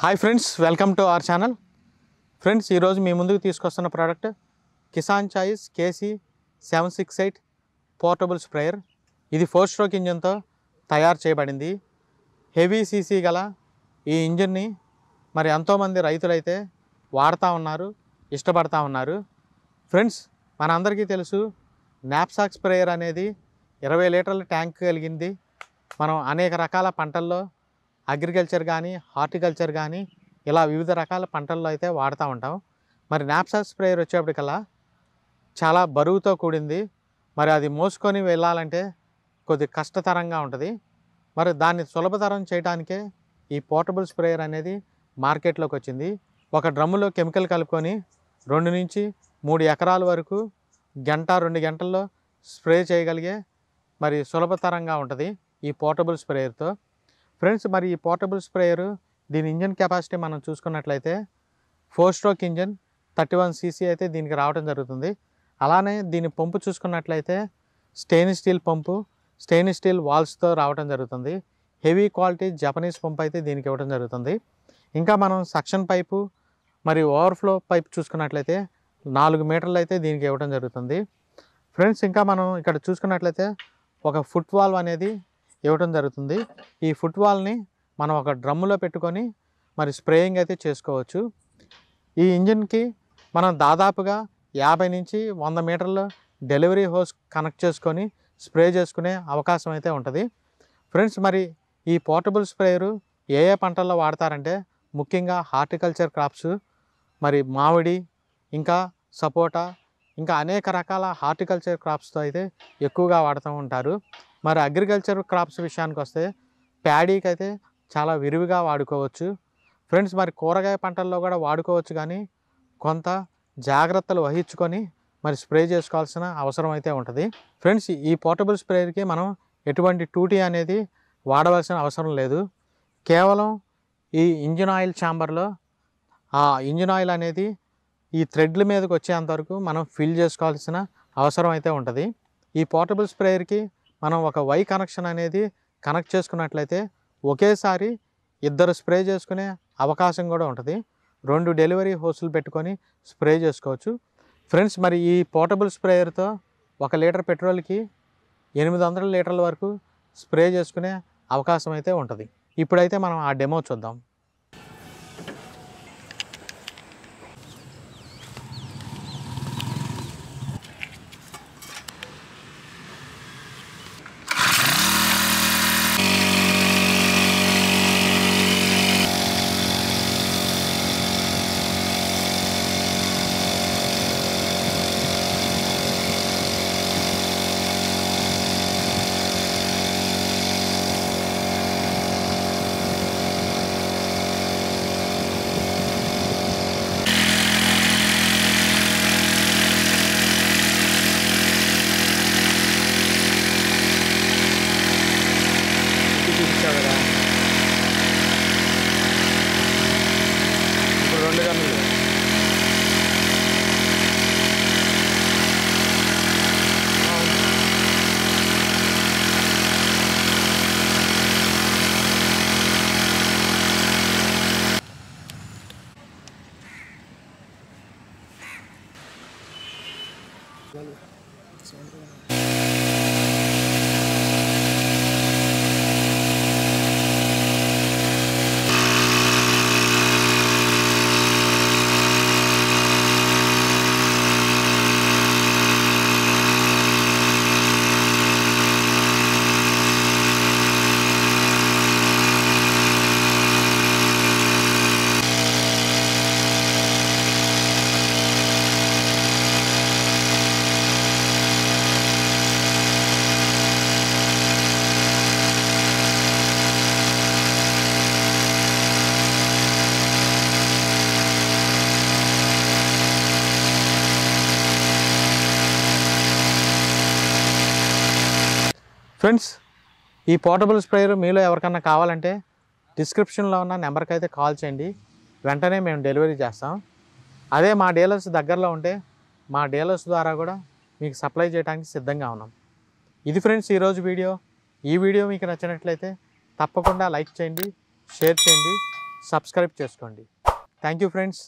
Hi friends, welcome to our channel. Friends, ఈరోజు మీ ముందుకు తీసుకొస్తున్న product Kisan choice KC 768 portable sprayer. ఇది 4 స్ట్రోక్ ఇంజన్తో తయారు చేయబడింది. హెవీ సీసీ గల ఈ ఇంజిన్ని మరి ఎంతోమంది రైతులైతే వాడుతూ ఉన్నారు, ఇష్టపడతా ఉన్నారు. ఫ్రెండ్స్, మనందరికీ తెలుసు నాప్సాక్ స్ప్రేయర్ అనేది 20 లీటర్ల ట్యాంక్ కలిగింది. మనం అనేక రకాల పంటల్లో అగ్రికల్చర్ కానీ, హార్టికల్చర్ కానీ ఇలా వివిధ రకాల పంటల్లో అయితే వాడుతూ ఉంటాం. మరి నాప్సాక్ స్ప్రేయర్ వచ్చేప్పటికల్లా చాలా బరువుతో కూడింది. మరి అది మోసుకొని వెళ్ళాలంటే కొద్ది కష్టతరంగా ఉంటుంది. మరి దాన్ని సులభతరం చేయడానికే ఈ పోర్టబుల్ స్ప్రేయర్ అనేది మార్కెట్లోకి వచ్చింది. ఒక డ్రమ్ములో కెమికల్ కలుపుకొని 2 నుంచి 3 ఎకరాల వరకు గంట 2 గంటల్లో స్ప్రే చేయగలిగే మరి సులభతరంగా ఉంటుంది ఈ పోర్టబుల్ స్ప్రేయర్తో. ఫ్రెండ్స్, మరి ఈ పోర్టబుల్ స్ప్రేయరు దీని ఇంజన్ కెపాసిటీ మనం చూసుకున్నట్లయితే 4 స్ట్రోక్ ఇంజన్ 31 cc అయితే దీనికి రావడం జరుగుతుంది. అలానే దీని పంపు చూసుకున్నట్లయితే స్టెయిన్లెస్ స్టీల్ పంపు, స్టెయిన్లెస్ స్టీల్ వాల్స్తో రావడం జరుగుతుంది. హెవీ క్వాలిటీ జపనీస్ పంపు అయితే దీనికి ఇవ్వడం జరుగుతుంది. ఇంకా మనం సక్షన్ పైపు మరి ఓవర్ఫ్లో పైప్ చూసుకున్నట్లయితే 4 మీటర్లు అయితే దీనికి ఇవ్వడం జరుగుతుంది. ఫ్రెండ్స్, ఇంకా మనం ఇక్కడ చూసుకున్నట్లయితే ఒక ఫుట్ వాల్వ్ అనేది ఇవ్వడం జరుగుతుంది. ఈ ఫుట్ వాల్వ్ని మనం ఒక డ్రమ్ములో పెట్టుకొని మరి స్ప్రేయింగ్ అయితే చేసుకోవచ్చు. ఈ ఇంజిన్కి మనం దాదాపుగా 50 నుంచి 100 మీటర్ల డెలివరీ హోస్ కనెక్ట్ చేసుకొని స్ప్రే చేసుకునే అవకాశం అయితే ఉంటుంది. ఫ్రెండ్స్, మరి ఈ పోర్టబుల్ స్ప్రేయరు ఏ పంటల్లో వాడతారంటే ముఖ్యంగా హార్టికల్చర్ క్రాప్స్, మరి మామిడి, ఇంకా సపోటా, ఇంకా అనేక రకాల హార్టికల్చర్ క్రాప్స్తో అయితే ఎక్కువగా వాడుతూ ఉంటారు. మరి అగ్రికల్చర్ క్రాప్స్ విషయానికి వస్తే ప్యాడీకి అయితే చాలా విరివిగా వాడుకోవచ్చు. ఫ్రెండ్స్, మరి కూరగాయ పంటల్లో కూడా వాడుకోవచ్చు, కానీ కొంత జాగ్రత్తలు వహించుకొని మరి స్ప్రే చేసుకోవాల్సిన అవసరం అయితే ఉంటుంది. ఫ్రెండ్స్, ఈ పోర్టబుల్ స్ప్రేయర్కి మనం ఎటువంటి టూటీ అనేది వాడవలసిన అవసరం లేదు. కేవలం ఈ ఇంజిన్ ఆయిల్ ఛాంబర్లో ఆ ఇంజిన్ ఆయిల్ అనేది ఈ థ్రెడ్ల మీదకి వచ్చేంతవరకు మనం ఫిల్ చేసుకోవాల్సిన అవసరం అయితే ఉంటుంది. ఈ పోర్టబుల్ స్ప్రేయర్కి మనం ఒక వై కనెక్షన్ అనేది కనెక్ట్ చేసుకున్నట్లయితే ఒకేసారి 2 స్ప్రే చేసుకునే అవకాశం కూడా ఉంటుంది. 2 డెలివరీ హోసులు పెట్టుకొని స్ప్రే చేసుకోవచ్చు. ఫ్రెండ్స్, మరి ఈ పోర్టబుల్ స్ప్రేయర్తో 1 లీటర్ పెట్రోల్కి 800 లీటర్ల వరకు స్ప్రే చేసుకునే అవకాశం అయితే ఉంటుంది. ఇప్పుడైతే మనం ఆ డెమో చూద్దాం. ఇప్పుడు 2 గన్నులు. ఫ్రెండ్స్, ఈ పోర్టబుల్ స్ప్రేయర్ మీలో ఎవరికన్నా కావాలంటే డిస్క్రిప్షన్లో ఉన్న నెంబర్కి అయితే కాల్ చేయండి. వెంటనే మేము డెలివరీ చేస్తాం. అదే మా డీలర్స్ దగ్గరలో ఉంటే మా డీలర్స్ ద్వారా కూడా మీకు సప్లై చేయడానికి సిద్ధంగా ఉన్నాం. ఇది ఫ్రెండ్స్ ఈరోజు వీడియో. ఈ వీడియో మీకు నచ్చినట్లయితే తప్పకుండా లైక్ చేయండి, షేర్ చేయండి, సబ్స్క్రైబ్ చేసుకోండి. Thank you friends.